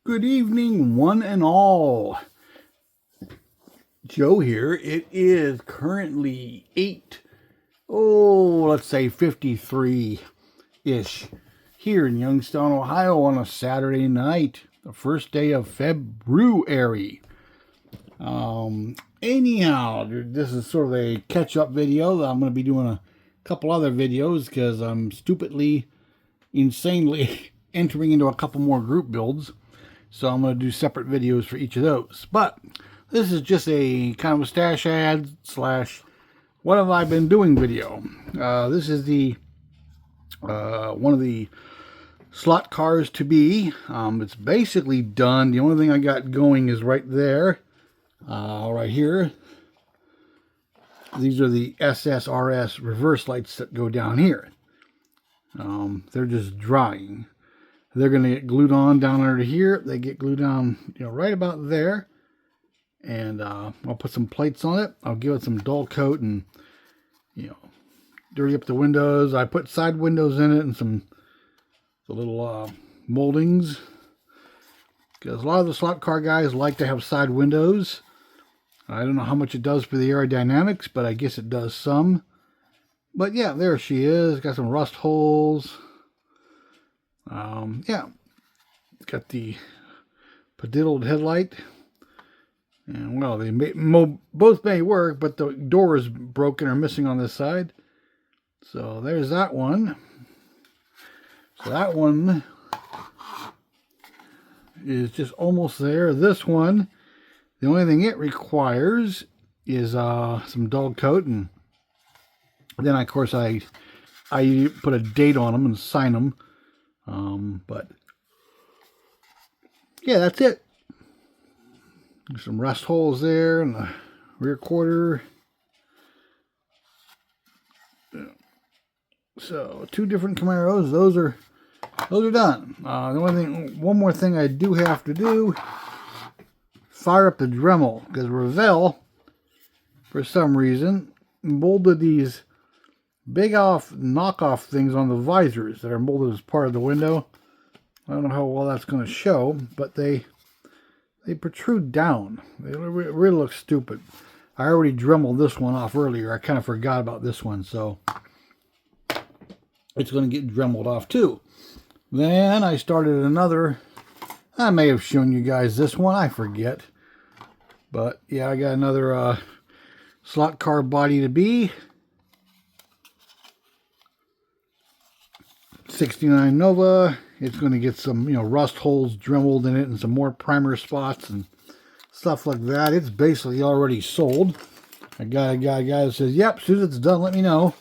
Good evening, one and all. Joe here. It is currently 53-ish here in Youngstown, Ohio on a Saturday night, the first day of February. Anyhow, this is sort of a catch-up video. I'm going to be doing a couple other videos because I'm stupidly, insanely entering into a couple more group builds. So I'm going to do separate videos for each of those. But this is just a kind of a stash ad slash what have I been doing video. This is the one of the slot cars to be. It's basically done. The only thing I got going is right there. Right here. These are the SSRS reverse lights that go down here. They're just drying. They're going to get glued on down under here. They get glued down, right about there. And I'll put some plates on it. I'll give it some dull coat and, dirty up the windows. I put side windows in it and some little moldings. Because a lot of the slot car guys like to have side windows. I don't know how much it does for the aerodynamics, but I guess it does some. But yeah, there she is. Got some rust holes. Yeah, got the pediddled headlight, and well, they both may work, but the door is broken or missing on this side. So there's that one. So that one is just almost there. This one, the only thing it requires is some dull coat, and then of course I put a date on them and sign them. But yeah, that's it. There's some rust holes there in the rear quarter. So 2 different Camaros. Those are done. One more thing I do have to do: fire up the Dremel, because Revell, for some reason, molded these big knockoff things on the visors that are molded as part of the window. I don't know how well that's going to show, but they protrude down. They really look stupid. I already dremeled this one off earlier. I kind of forgot about this one, so it's going to get dremeled off too. Then I started another. I may have shown you guys this one. I forget. But yeah, I got another slot car body to be. 69 Nova. It's going to get some, rust holes dremeled in it and some more primer spots and stuff like that. It's basically already sold. I got a guy that says, yep, as soon as it's done, let me know.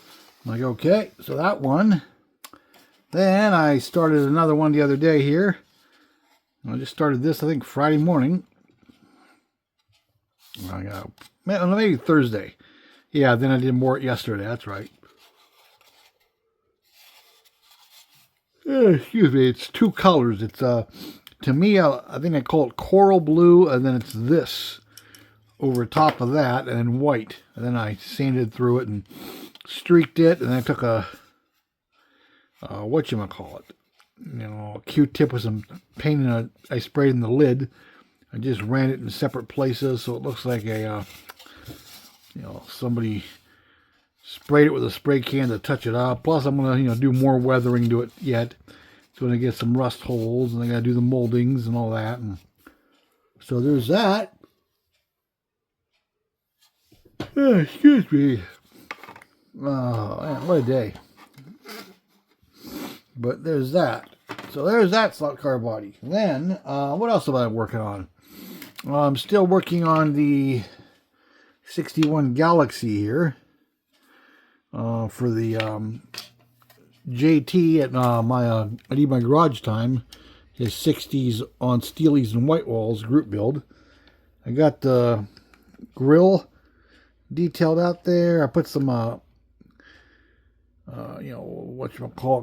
I'm like, okay, so that one. Then I started another one the other day here. I just started this, I think, Friday morning. Maybe Thursday. Yeah, then I did more yesterday. That's right. Excuse me, it's 2 colors. It's to me, I think I call it coral blue, and then it's this over top of that, and then white. And then I sanded through it and streaked it, and then I took a whatchamacallit, a Q-tip with some paint in it. I sprayed in the lid. I just ran it in separate places, so it looks like a somebody sprayed it with a spray can to touch it up. Plus, I'm going to, do more weathering to it yet. It's going to get some rust holes, and I got to do the moldings and all that. And so there's that. Excuse me. Oh, man, what a day. But there's that. So there's that slot car body. Then, what else am I working on? I'm still working on the 61 Galaxy here. For the JT at I need my garage time, his 60s on Steelies and White Walls group build. I got the grill detailed out there. I put some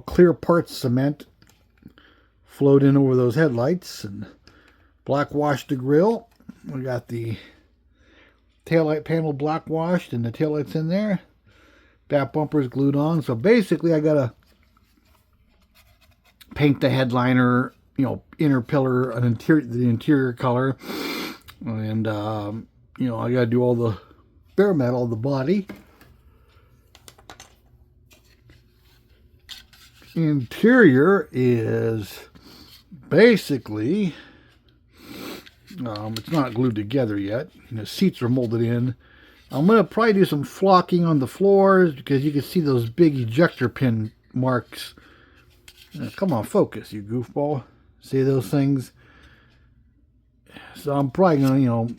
clear parts cement flowed in over those headlights and black washed the grill. We got the taillight panel black washed and the taillights in there. Back bumper's glued on. So basically I gotta paint the headliner inner pillar, the interior color, and I got to do all the bare metal of the body. Interior is basically, it's not glued together yet. The seats are molded in. I'm going to probably do some flocking on the floors because you can see those big ejector pin marks. Come on, focus, you goofball. See those things? So I'm probably going to,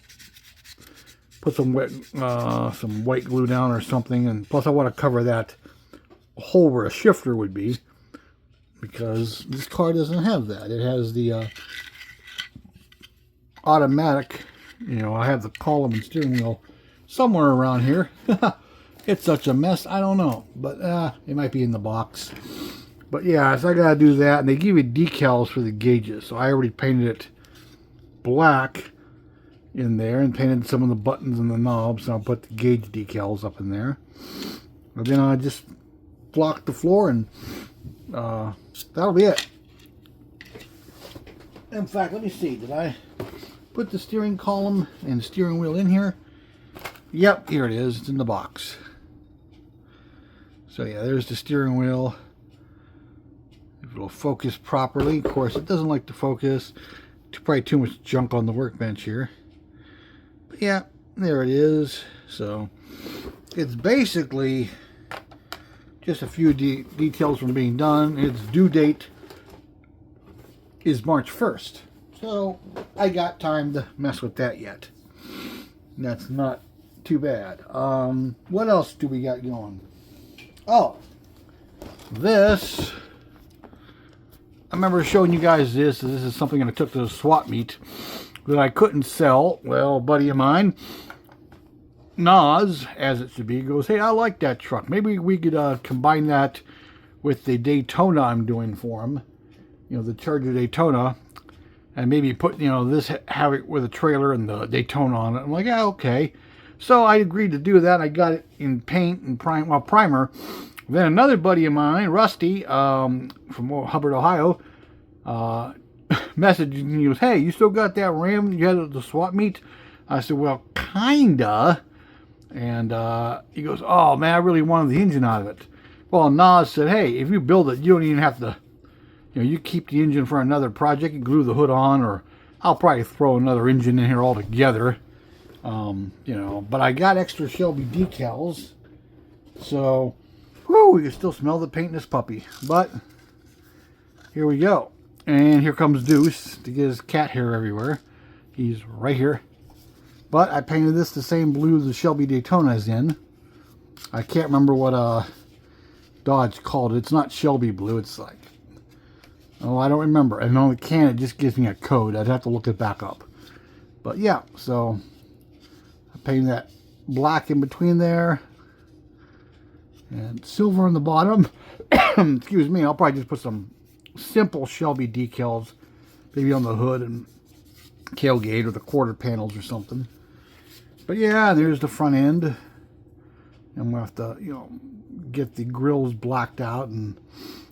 put some white glue down or something. And plus I want to cover that hole where a shifter would be, because this car doesn't have that. It has the automatic, I have the column and steering wheel somewhere around here. It's such a mess, I don't know, but it might be in the box. But yeah, so I gotta do that, and they give you decals for the gauges, so I already painted it black in there and painted some of the buttons and the knobs, and I'll put the gauge decals up in there. And then I just block the floor, and that'll be it. In fact, let me see, did I put the steering column and steering wheel in here? Yep, here it is. It's in the box. So yeah, there's the steering wheel. If it'll focus properly. Of course, it doesn't like to focus. Probably too much junk on the workbench here. But yeah, there it is. So it's basically just a few details from being done. Its due date is March 1st. So I got time to mess with that yet. That's not too bad. What else do we got going? Oh, this, I remember showing you guys this. This is something that I took to the swap meet that I couldn't sell. Well, a buddy of mine, Nas, as it should be, goes, hey, I like that truck. Maybe we could combine that with the Daytona I'm doing for him. The Charger Daytona. And maybe put, this, have it with a trailer and the Daytona on it. I'm like, yeah, okay. So I agreed to do that. I got it in paint and primer. Then another buddy of mine, Rusty, from Hubbard, Ohio, messaged me. He goes, hey, you still got that Ram you had at the swap meet? I said, well, kinda. And he goes, oh, man, I really wanted the engine out of it. Well, Nas said, hey, if you build it, you don't even have to, you keep the engine for another project. You glue the hood on, or I'll probably throw another engine in here altogether. But I got extra Shelby decals. So, whoo, you can still smell the paint in this puppy. But, here we go. And here comes Deuce to get his cat hair everywhere. He's right here. But I painted this the same blue the Shelby Daytona is in. I can't remember what Dodge called it. It's not Shelby blue. It's like, oh, I don't remember. And on the can, it just gives me a code. I'd have to look it back up. But yeah, so I painted that black in between there. And silver on the bottom. Excuse me, I'll probably just put some simple Shelby decals. Maybe on the hood and tailgate or the quarter panels or something. But yeah, there's the front end. And we'll have to, get the grills blacked out and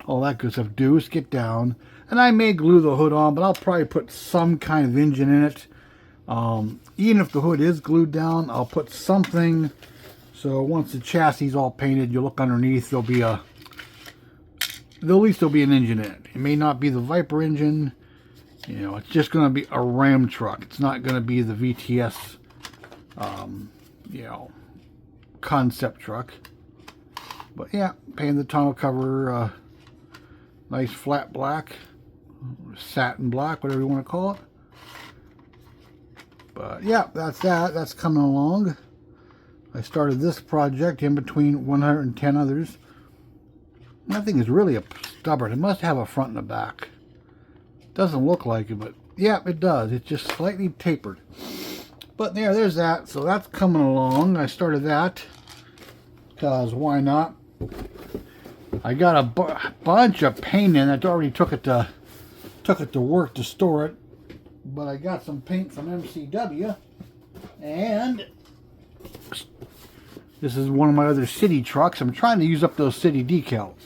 all that good stuff. Deuce, get down. And I may glue the hood on, but I'll probably put some kind of engine in it. Even if the hood is glued down, I'll put something. So once the chassis is all painted, you look underneath, there'll at least there'll be an engine in it. It may not be the Viper engine. It's just going to be a Ram truck. It's not going to be the VTS, concept truck. But yeah, painted the tonneau cover nice flat black, satin black, whatever you want to call it. But yeah, that's that. That's coming along. I started this project in between 110 others. That thing is really stubborn. It must have a front and a back. Doesn't look like it, but yeah, it does. It's just slightly tapered. But there's that. So that's coming along. I started that because why not? I got a bunch of paint in. I already took it to work to store it. But I got some paint from MCW, and this is one of my other city trucks. I'm trying to use up those city decals.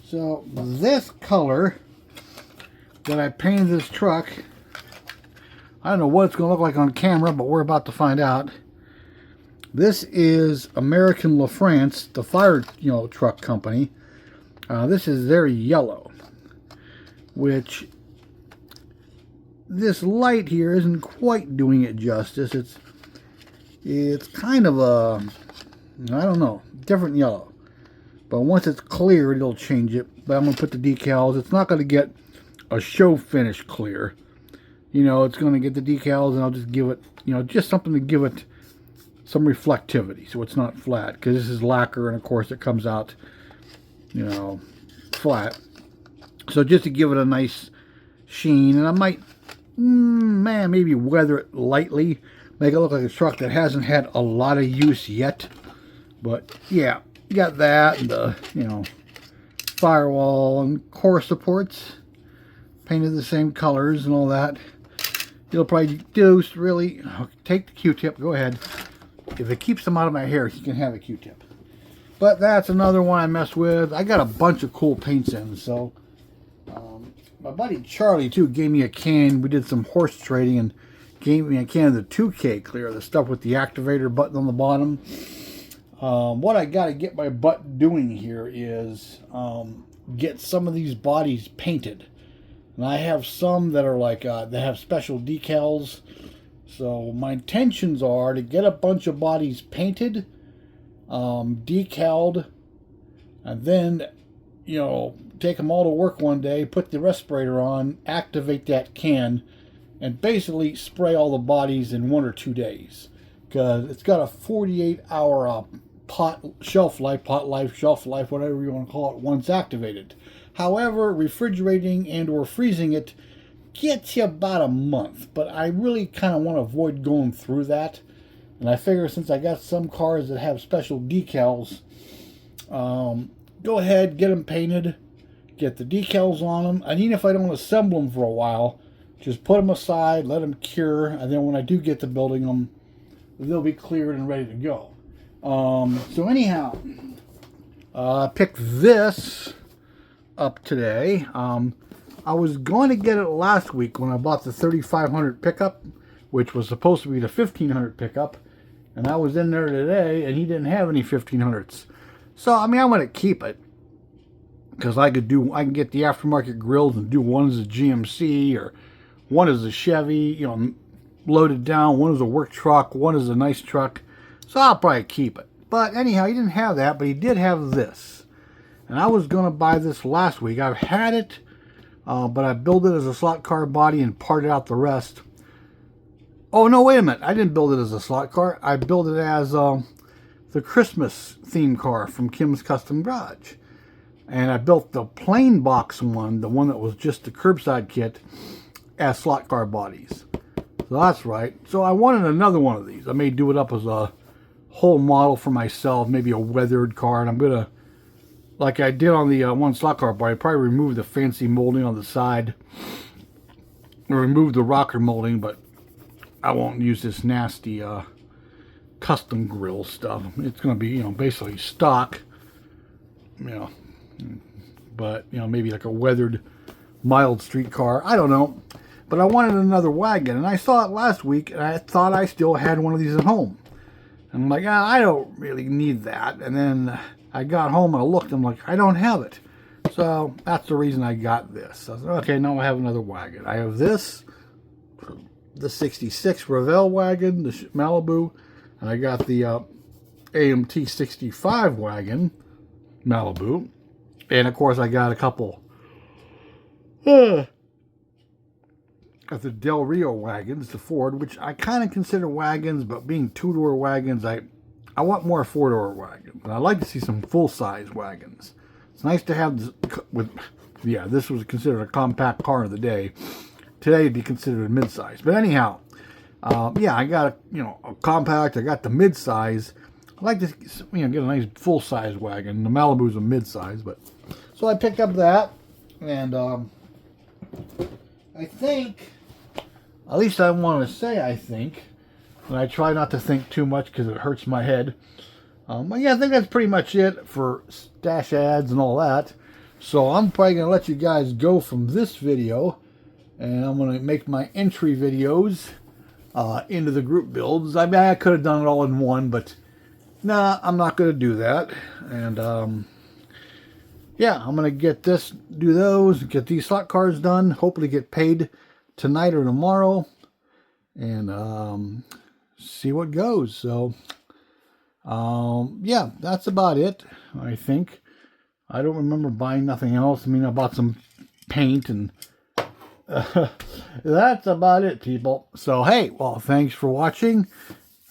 So this color that I painted this truck. I don't know what it's going to look like on camera, but we're about to find out. This is American LaFrance, the fire truck company. This is their yellow, which this light here isn't quite doing it justice. It's kind of a, I don't know, different yellow. But once it's cleared, it'll change it. But I'm going to put the decals. It's not going to get a show finish clear. It's going to get the decals, and I'll just give it, just something to give it some reflectivity, so it's not flat. Because this is lacquer, and of course it comes out, flat. So just to give it a nice sheen, and I might, maybe weather it lightly, make it look like a truck that hasn't had a lot of use yet. But yeah, you got that, and the, firewall and core supports, painted the same colors and all that. You'll probably do really, take the Q-tip, go ahead. If it keeps them out of my hair, you can have a Q-tip. But that's another one I messed with. I got a bunch of cool paints in, so my buddy Charlie too gave me a can. We did some horse trading and gave me a can of the 2K clear, the stuff with the activator button on the bottom. What I got to get my butt doing here is get some of these bodies painted. And I have some that are like, that have special decals. So my intentions are to get a bunch of bodies painted, decaled, and then, take them all to work one day, put the respirator on, activate that can, and basically spray all the bodies in 1 or 2 days. Because it's got a 48-hour shelf life, whatever you want to call it, once activated. However, refrigerating and or freezing it gets you about a month, but I really kind of want to avoid going through that. And I figure since I got some cars that have special decals, go ahead, get them painted, get the decals on them, and even if I don't assemble them for a while, just put them aside, let them cure, and then when I do get to building them, they'll be cleared and ready to go. So anyhow, I picked this up today. I was going to get it last week when I bought the 3500 pickup, which was supposed to be the 1500 pickup, and I was in there today and he didn't have any 1500s. So I mean, I'm going to keep it because I can get the aftermarket grills and do one as a GMC or one as a Chevy, loaded down, one as a work truck, one as a nice truck. So I'll probably keep it. But anyhow, he didn't have that, but he did have this. And I was going to buy this last week. I've had it, but I built it as a slot car body and parted out the rest. Oh, no, wait a minute. I didn't build it as a slot car. I built it as the Christmas theme car from Kim's Custom Garage. And I built the plain box one, the one that was just the curbside kit, as slot car bodies. So that's right. So I wanted another one of these. I may do it up as a whole model for myself, maybe a weathered car. And I'm going to, like I did on the one slot car body, probably remove the fancy molding on the side. Or remove the rocker molding, but I won't use this nasty custom grill stuff. It's going to be, basically stock. But, maybe like a weathered, mild street car. I don't know. But I wanted another wagon. And I saw it last week, and I thought I still had one of these at home. And I'm like, I don't really need that. And then I got home and I looked, and I'm like, I don't have it. So that's the reason I got this. I said, okay, now I have another wagon. I have this, the 66 Revell wagon, the Malibu. And I got the AMT 65 wagon, Malibu. And of course I got a couple of the Del Rio wagons, the Ford, which I kind of consider wagons, but being two-door wagons, I want more four-door wagons. And I like to see some full-size wagons. It's nice to have this was considered a compact car of the day. Today it'd be considered a mid-size. But anyhow, I got a compact. I got the mid-size. I like to get a nice full-size wagon. The Malibu's a mid-size, but so I picked up that, and I think, at least I want to say I think, and I try not to think too much because it hurts my head. I think that's pretty much it for stash ads and all that. So I'm probably going to let you guys go from this video and I'm going to make my entry videos into the group builds. I mean, I could have done it all in one, but nah, I'm not going to do that. And yeah, I'm going to do those, get these slot cards done, hopefully get paid tonight or tomorrow, and see what goes. So yeah, that's about it, I think. I don't remember buying nothing else. I mean, I bought some paint, and that's about it, people. So, hey, well, thanks for watching.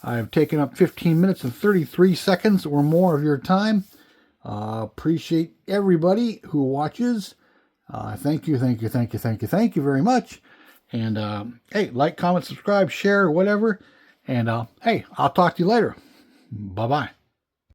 I've taken up 15 minutes and 33 seconds or more of your time. Appreciate everybody who watches. Thank you very much. And, hey, like, comment, subscribe, share, whatever. And, hey, I'll talk to you later. Bye-bye.